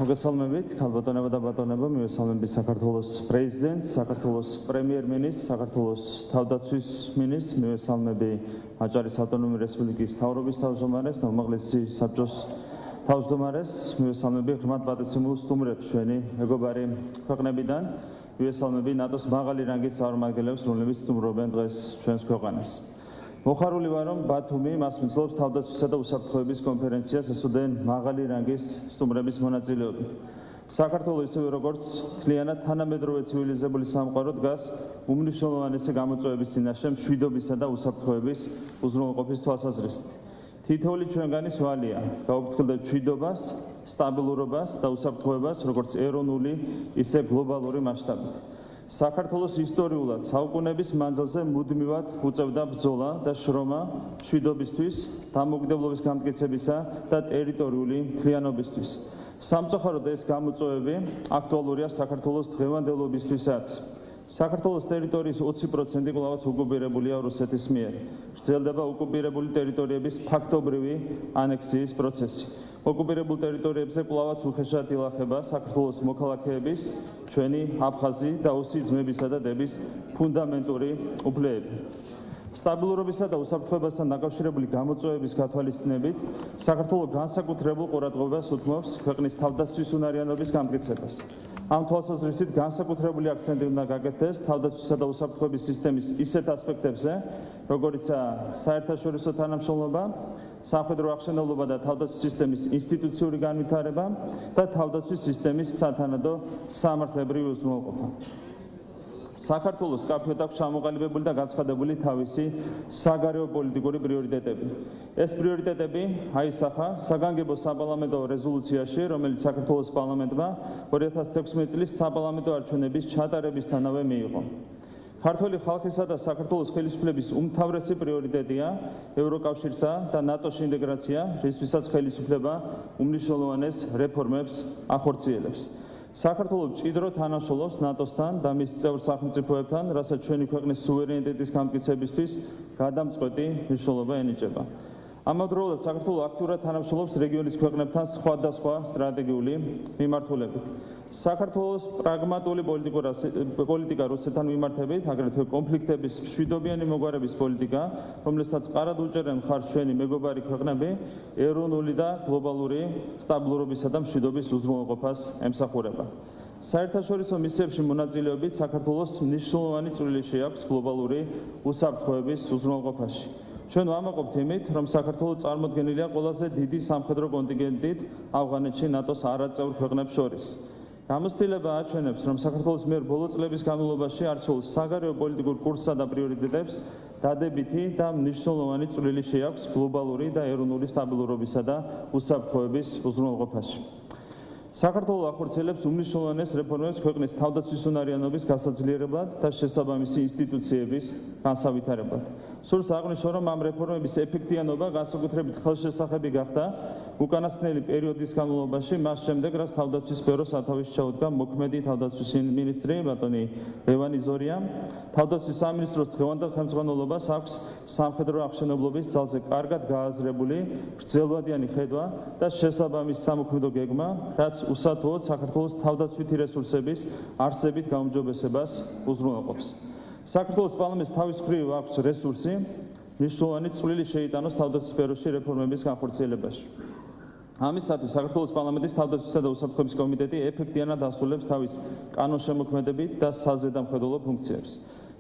მოგესალმებით, ქალბატონებო და ბატონებო, მივესალმებით საქართველოს პრეზიდენტს, საქართველოს პრემიერ-მინისტრს, საქართველოს თავდაცვის მინისტრს, მივესალმები აჭარის ავტონომიური რესპუბლიკის მთავრობის თავმჯდომარეს და უმაღლესი საბჭოს თავმჯდომარეს, მივესალმები ღრმად პატრიოტულ სტუმრებს ჩვენი მეგობარი ქვეყნებიდან, მივესალმები ნატოს მაღალი რანგის წარმომადგენლებს, რომლებიც სტუმრობენ დღეს ჩვენს ქვეყანას. მოხარული ვარ, რომ ბათუმი მას მიცლობს თავდაცვისა და უსაფრთხოების კონფერენციას ესოდენ მაღალი რანგის სტუმრების მონაწილეობით. საქართველოს ისევე როგორც მთლიანად თანამედროვე ცივილიზებული სამყარო დგას უმნიშვნელოვანესი გამოწვევების წინაშე მშვიდობისა და უსაფრთხოების უზრუნველყოფის თვალსაზრისით. თითოეული ჩვენგანის ვალია გაუფრთხილდეთ მშვიდობას, სტაბილურობას და უსაფრთხოებას როგორც ეროვნული, ისე გლობალური მასშტაბით. საქართველოს ისტორიულად საუკუნეების მანძილზე მუდმივად უწევდა ბრძოლა და შრომა მშვიდობისთვის, დამოუკიდებლობის გამტკიცებისა და ტერიტორიული მთლიანობისთვის. სამწუხაროდ ეს გამოწვევები აქტუალურია საქართველოს დღევანდელობისთვისაც. საქართველოს ტერიტორიის 20% კვლავაც ოკუპირებულია რუსეთის მიერ. გრძელდება ოკუპირებული ტერიტორიების ფაქტობრივი ანექსიის პროცესი. ოკუპირებულ ტერიტორიებზე კვლავაც უხეშად ილახება საქართველოს მოქალაქეების, ჩვენი აფხაზი და ოსი ძმებისა და დების ფუნდამენტური უფლებები. სტაბილურობისა და უსაფრთხოებასთან დაკავშირებული გამოწვევების გათვალისწინებით საქართველოს განსაკუთრებულ ყურადღებას უთმობს ქვეყნის თავდაცვის უნარიანობის გამტკიცებას. ამ თვალსაზრისით განსაკუთრებული აქცენტი უნდა გაკეთდეს თავდაცვისა და უსაფრთხოების სისტემის ისეთ ასპექტებზე, როგორიცაა საერთაშორისო თანამშრომლობა, სამხედრო აღშენებლობა და თავდაცვის სისტემის ინსტიტუციური განვითარება და თავდაცვის სისტემის სათანადო სამართლებრივი უზრუნველყოფა. საქართველოს კაფეოდ აქვს ჩამოყალიბებული და გაცხადებული თავისი საგარეო პოლიტიკური პრიორიტეტები. ეს პრიორიტეტები აისახა საგანგებო საპარლამენტო რეზოლუციაში, რომელიც საქართველოს პარლამენტმა 2016 წლის საპარლამენტო არჩევნების ჩატარებისთანავე მიიღო. ქართველი ხალხისა და საქართველოს ხელისუფლების უმთავრესი პრიორიტეტია ევროკავშირსა და ნატოში ინტეგრაცია, რისთვისაც ხელისუფლება უმნიშვნელოვანეს რეფორმებს ახორციელებს. საქართველოს მჭიდრო თანამშრომლობს ნატოსთან და მის წევრ სახელმწიფოებთან, რასაც ჩვენი ქვეყნის სუვერენიტეტის გამტკიცებისთვის გადამწყვეტი მნიშვნელობა ენიჭება. ამავდროულად საქართველოს აქტიურად თანამშრომლობს რეგიონის ქვეყნებთან სხვადასხვა სტრატეგიული მიმართულებით. საქართველოს პრაგმატული პოლიტიკა რუსეთთან მიმართებით, აგრეთვე კონფლიქტების მშვიდობიანი მოგვარების პოლიტიკა, რომლესაც ყარად უჭერენ მხარს ჩვენი მეგობარი ქვეყნები, ეროვნული და გლობალური სტაბილურობისა და მშვიდობის უზრუნველყოფას ემსახურება. საერთაშორისო მისიებში მონაწილეობით საქართველოს მნიშვნელოვანი წვლილი შეაქვს გლობალური უსაფრთხოების უზრუნველყოფაში. ჩვენ ვამაყობთ იმით, რომ საქართველოს წარმოდგენილია ყველაზე დიდი სამხედრო კონტინგენტით ავღანეთში ნატოს არაწევრ ქვეყნებს შორის. გამოცდილება აჩვენებს, რომ საქართველოს მიერ ბოლო წლების განმავლობაში არჩეულ საგარეო პოლიტიკურ კურსსა და პრიორიტეტებს დადებითი და მნიშვნელოვანი წვლილი შეაქვს გლობალური და ეროვნული სტაბილურობისა და უსაფრთხოების უზრუნველყოფაში. საქართველოს ახორციელებს უმნიშვნელოვანეს რეფორმებს ქვეყნის თავდაცვის უნარიანობის გასაძლიერებლად და შესაბამისი ინსტიტუციების განსავითარებლად. სურს აღნიშნო, რომ ამ რეფორმების ეფექტიანობა განსაკუთრებით ხელშესახები გახდა უკანასკნელი პერიოდის განმავლობაში, მას შემდეგ, რაც თავდაცვის სფეროს სათავეში ჩაუდგა მოქმედი თავდაცვის მინისტრი ბატონი ლევანი ზორია. თავდაცვის სამინისტროს დღევანდელ ხელმძღვანელობას აქვს სამხედრო აღშენებლობის ძალზე კარგად გააზრებული გრძელვადიანი ხედვა და შესაბამისი სამოქმედო გეგმა, რაც უსათუოდ საქართველოს თავდაცვითი რესურსების არსებით გაუმჯობესებას უზრუნველყოფს. საქართველოს პარლამენტს თავის მხრივ აქვს რესურსი, მნიშვნელოვანი წვლილი შეიტანოს თავდაცვის სფეროში რეფორმების განხორციელებაში. ამისათვის საქართველოს პარლამენტის თავდაცვისა და უსაფრთხოების კომიტეტი ეფექტიანად ასრულებს თავის კანონშემოქმედებით და საზედამხედველო ფუნქციებს.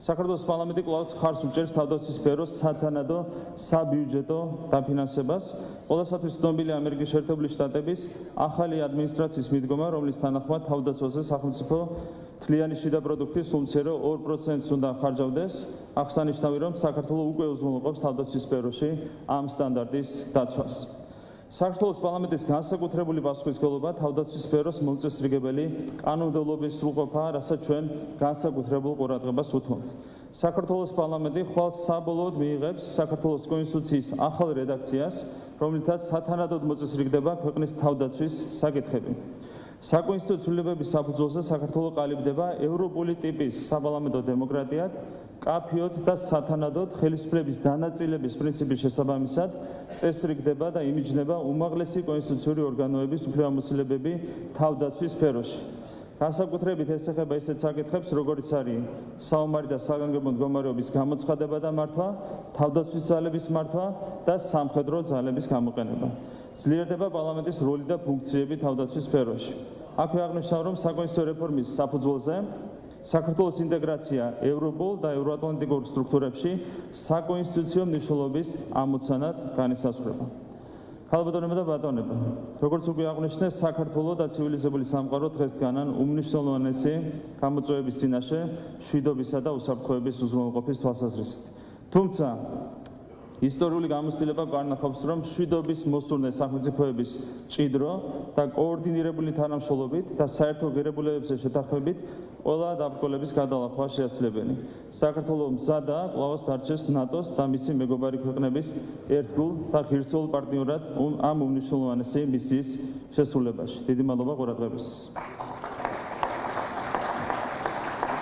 საქართველოს პარლამენტი კვლავაც ხარს უჭერს თავდაცვის სფეროს სათანადო საბიუჯეტო დაფინანსებას. ყველასათვის ცნობილია ამერიკის შეერთებული შტატების ახალი ადმინისტრაციის მიდგომა, რომლის თანახმად თავდაცვაზე სახელმწიფო მთლიანი შიდა პროდუქტის სულ-მცირე 2%-ს უნდა ხარჯავდეს. აღსანიშნავი, რომ საქართველოს უკვე უზრუნველყოფს თავდაცვის სფეროში ამ სტანდარტის დაცვას. საქართველოს პარლამენტის განსაკუთრებული პასუხისმგებლობა თავდაცვის სფეროს მოწესრიგებელი კანონმდებლობის სრულყოფა, რასაც ჩვენ განსაკუთრებულ ყურადღებას უთმობთ. საქართველოს პარლამენტი ხვალ საბოლოოდ მიიღებს საქართველოს კონსტიტუციის ახალ რედაქციას, რომლითაც სათანადოდ მოწესრიგდება ქვეყნის თავდაცვის საკითხები. საკონსტიტუციო ცვლილებების საფუძველზე საქართველო ყალიბდება ევროპული ტიპის საპარლამენტო დემოკრატიად, კაფიოდ და სათანადოდ ხელისუფლების დანაწილების პრინციპის შესაბამისად წესრიგდება და იმიჯნება უმაღლესი კონსტიტუციური ორგანოების უფლებამოსილებები თავდაცვის სფეროში. განსაკუთრებით ეს ეხება ისეთ საკითხებს, როგორიც არის საომარი და საგანგებო მდგომარეობის გამოცხადება და მართვა, თავდაცვის ძალების მართვა და სამხედრო ძალების გამოყენება. ძლიერდება პარლამენტის როლი და ფუნქციები თავდაცვის სფეროში. აქვე აღნიშნავ, რომ საკონსტიტუციო რეფორმის საფუძველზე საქართველოს ინტეგრაცია ევროპულ და ევროატლანტიკურ სტრუქტურებში საკონსტიტუციო მნიშვნელობის ამოცანად განისაზღვრება. ქალბატონებო და ბატონებო, როგორც უკვე აღნიშნეს, საქართველო და ცივილიზებული სამყარო დღეს დგანან უმნიშვნელოვანესი გამოწვევების წინაშე მშვიდობისა და უსაფრთხოების უზრუნველყოფის თვალსაზრისით. თუმცა ისტორიული გამოცდილება განახობს, რომ მშვიდობის მოსურნე სახელმწიფოების ჭიდრო და კოორდინირებული თანამშრომლობით და საერთო ღირებულებებზე შეთანხმებით ყველა დაბრკოლების გადალახვა შეუძლებელი. საქართველო მზადაა კვლავაც დარჩეს ნატოს და მისი მეგობარი ქვეყნების ერთგულ და ღირსეულ პარტნიორად ამ უმნიშვნელოვანესი მისიის შესრულებაში. დიდი მადლობა ყურადღებისთვის.